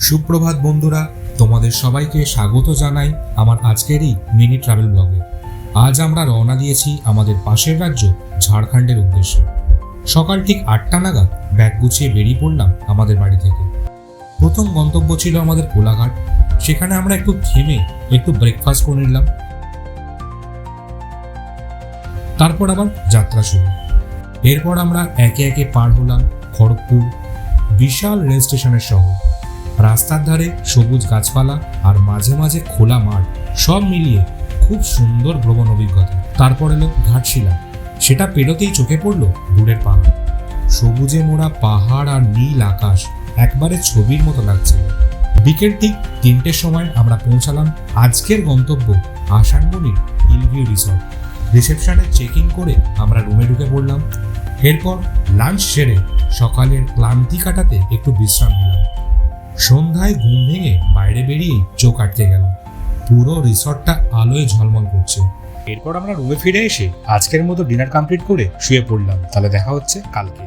সুপ্রভাত বন্ধুরা, তোমাদের সবাইকে স্বাগত জানাই আমার আজকের এই মিনি ট্রাভেল ব্লগে। আজ আমরা রওনা দিয়েছি আমাদের পাশের রাজ্য ঝাড়খণ্ডের উদ্দেশ্যে। সকাল ঠিক 8টা নাগাদ ব্যাগ গুছিয়ে বেরিয়ে পড়লাম আমাদের বাড়ি থেকে। প্রথম গন্তব্য ছিল আমাদের কোলাঘাট। সেখানে আমরা একটু থেমে একটু ব্রেকফাস্ট করে নিলাম। তারপর আবার যাত্রা শুরু। এরপর আমরা একে একে পার হলাম খড়গপুর, বিশাল রেল স্টেশনের শহর। রাস্তার ধারে সবুজ গাছপালা আর মাঝে মাঝে খোলা মাঠ, সব মিলিয়ে খুব সুন্দর ভ্রমণ অভিজ্ঞতা। তারপর এলো ঘাটশিলা। সেটা পেরোতেই চোখে পড়লো দূরের পাহাড়। সবুজে মোড়া পাহাড় আর নীল আকাশ একবারে ছবির মতো লাগছিল। বিকেল ঠিক 3টের সময় আমরা পৌঁছালাম আজকের গন্তব্য আসানবনির হিলভিউ রিসর্ট। রিসেপশনে চেক ইন করে আমরা রুমে ঢুকে পড়লাম। এরপর লাঞ্চ সেরে সকালের ক্লান্তি কাটাতে একটু বিশ্রাম নিলাম। সন্ধ্যায় ঘুম ভেঙে বাইরে বেরিয়েই চোখ আটকে গেল। পুরো রিসর্টটা আলোয় ঝলমল করছে। এরপর আমরা রুমে ফিরে এসে আজকের মতো ডিনার কমপ্লিট করে শুয়ে পড়লাম। তাহলে দেখা হচ্ছে কালকে।